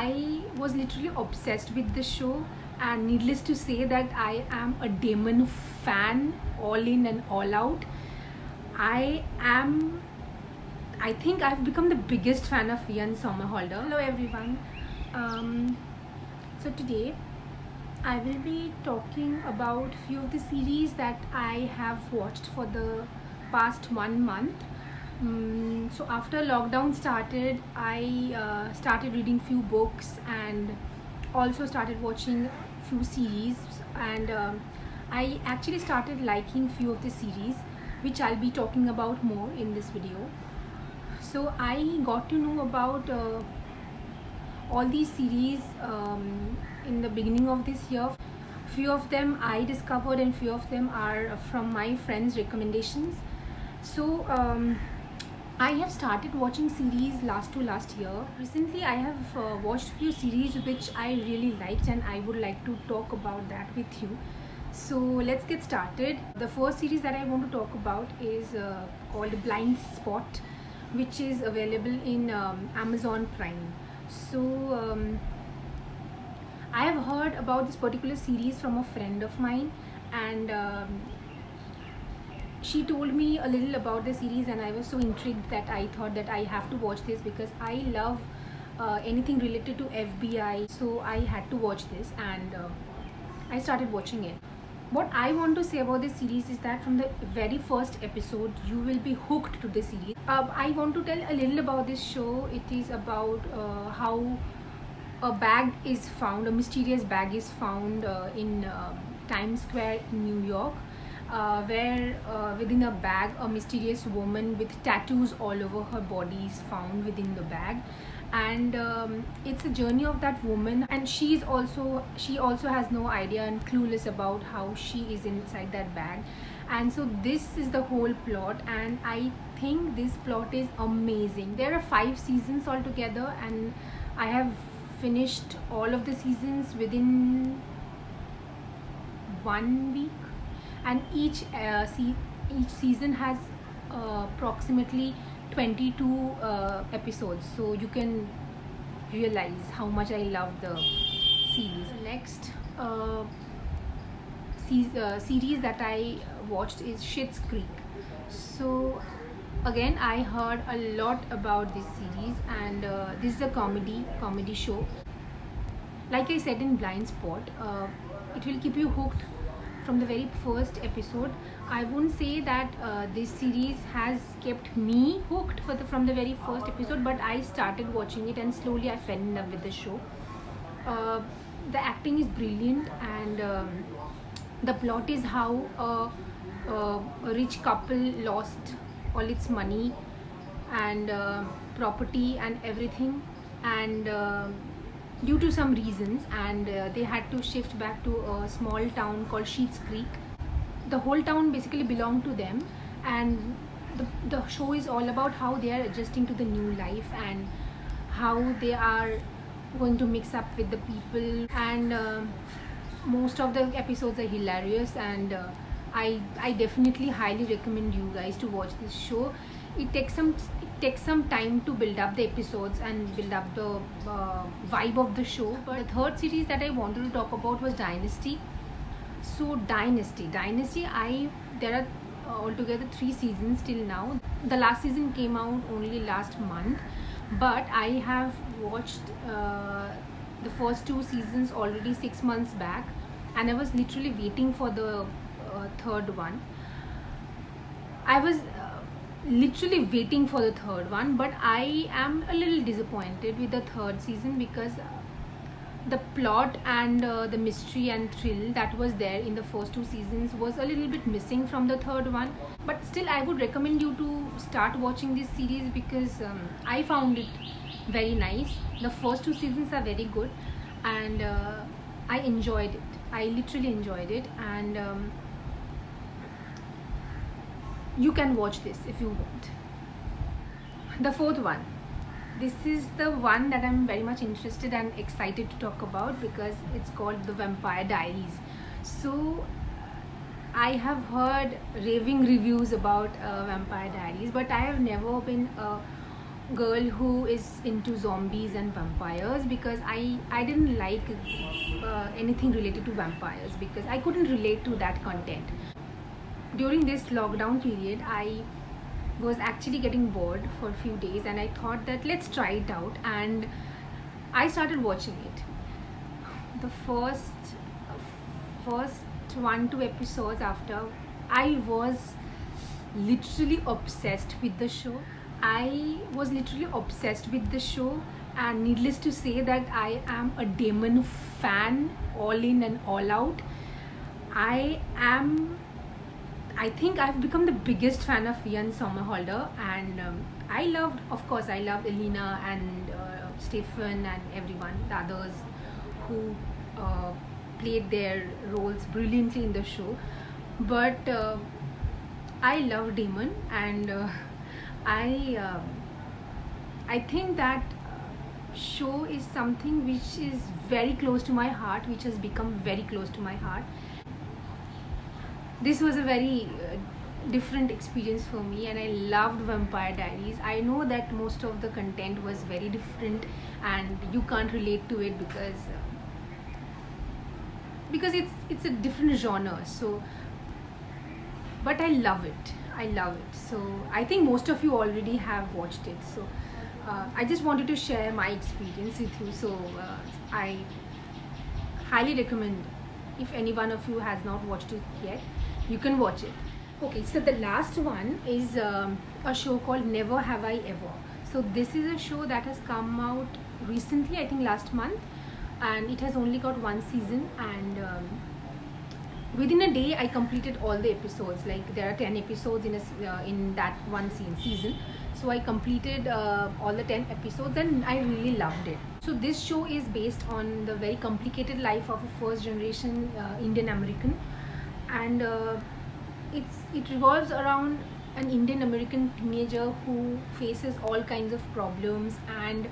I was literally obsessed with the show, and needless to say that I am a Damon fan, all in and all out. I am. I think I've become the biggest fan of Ian Somerhalder. Hello everyone. Um, so today I will be talking about few of the series that I have watched for the past 1 month. So after lockdown started, I started reading few books and also started watching few series, and I actually started liking few of the series, which I'll be talking about more in this video. So I got to know about all these series in the beginning of this year. Few of them I discovered and few of them are from my friends' recommendations. So I have started watching series last year. Recently I have watched few series which I really liked, and I would like to talk about that with you. So let's get started. The first series that I want to talk about is called Blind Spot, which is available in Amazon Prime. So I have heard about this particular series from a friend of mine, and she told me a little about the series, and I was so intrigued that I thought that I have to watch this because I love anything related to FBI. So I had to watch this, and I started watching it. What I want to say about this series is that from the very first episode you will be hooked to the series. I want to tell a little about this show. It is about how a bag is found, a mysterious bag is found in Times Square in New York, where within a bag a mysterious woman with tattoos all over her body is found within the bag. And it's a journey of that woman, and she also has no idea and clueless about how she is inside that bag. And so this is the whole plot, and I think this plot is amazing. There are 5 seasons altogether, and I have finished all of the seasons within 1 week. And each season has approximately 22 episodes, so you can realize how much I love the series. The next series that I watched is Schitt's Creek. So again, I heard a lot about this series, and this is a comedy show. Like I said in Blind Spot, it will keep you hooked from the very first episode. I won't say that this series has kept me hooked from the very first episode, but I started watching it and slowly I fell in love with the show. The acting is brilliant, and the plot is how a rich couple lost all its money and property and everything, and due to some reasons, and they had to shift back to a small town called Schitt's Creek. The whole town basically belonged to them, and the show is all about how they are adjusting to the new life and how they are going to mix up with the people. And most of the episodes are hilarious, and I definitely highly recommend you guys to watch this show. It takes some time to build up the episodes and build up the vibe of the show. But the third series that I wanted to talk about was Dynasty. So Dynasty, there are altogether 3 seasons till now. The last season came out only last month, but I have watched the first 2 seasons already 6 months back, and I was literally waiting for the third one. I was literally waiting for the third one, but I am a little disappointed with the third season because the plot and the mystery and thrill that was there in the first 2 seasons was a little bit missing from the third one. But still, I would recommend you to start watching this series because I found it very nice. The first 2 seasons are very good, and I enjoyed it. I literally enjoyed it, and you can watch this if you want. The fourth one, this is the one that I'm very much interested and excited to talk about because it's called The Vampire Diaries. So I have heard raving reviews about Vampire Diaries, but I have never been a girl who is into zombies and vampires, because I didn't like anything related to vampires because I couldn't relate to that content. During this lockdown period, I was actually getting bored for a few days, and I thought that let's try it out, and I started watching it. The first 1-2 episodes after, I was literally obsessed with the show. And needless to say that I am a Damon fan, all in and all out. I think I've become the biggest fan of Ian Somerhalder, and I loved Elena and Stefan and everyone, the others who played their roles brilliantly in the show. But I love Damon, and I think that show is something which is very close to my heart, which has become very close to my heart. This was a very different experience for me, and I loved Vampire Diaries. I know that most of the content was very different and you can't relate to it because it's a different genre. So but I love it. So I think most of you already have watched it. So I just wanted to share my experience with you. So I highly recommend, if any one of you has not watched it yet, you can watch it. Okay, so the last one is a show called Never Have I Ever. So this is a show that has come out recently, I think last month, and it has only got one season, and within a day I completed all the episodes. Like there are 10 episodes in that one season. So I completed all the 10 episodes, and I really loved it. So this show is based on the very complicated life of a first generation Indian American, and it revolves around an Indian American teenager who faces all kinds of problems, and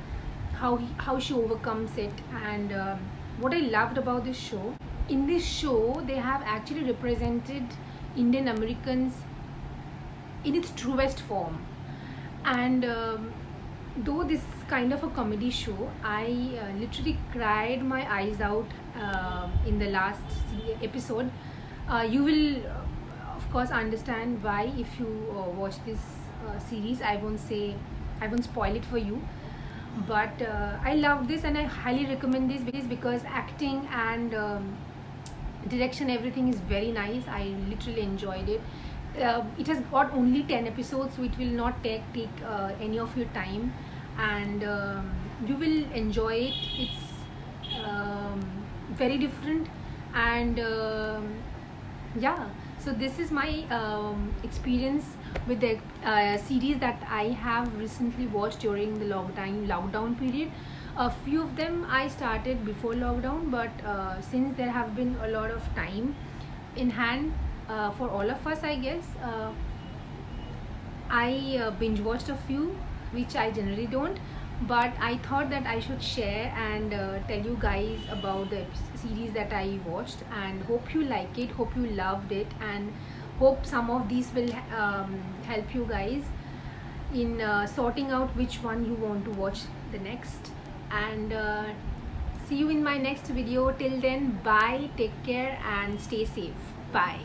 how she overcomes it. And what I loved about this show, in this show they have actually represented Indian Americans in its truest form. And though this is kind of a comedy show, I literally cried my eyes out in the last episode. You will of course understand why if you watch this series. I won't spoil it for you, but I love this and I highly recommend this because acting and direction, everything is very nice. I literally enjoyed it. It has got only 10 episodes, so it will not take any of your time, and you will enjoy it. It's very different, and yeah. So this is my experience with the series that I have recently watched during the lockdown period. A few of them I started before lockdown, but since there have been a lot of time in hand for all of us, I guess, I binge watched a few, which I generally don't, but I thought that I should share and tell you guys about the series that I watched, and hope you like it, hope you loved it, and hope some of these will help you guys in sorting out which one you want to watch the next. And see you in my next video. Till then, bye, take care and stay safe. Bye.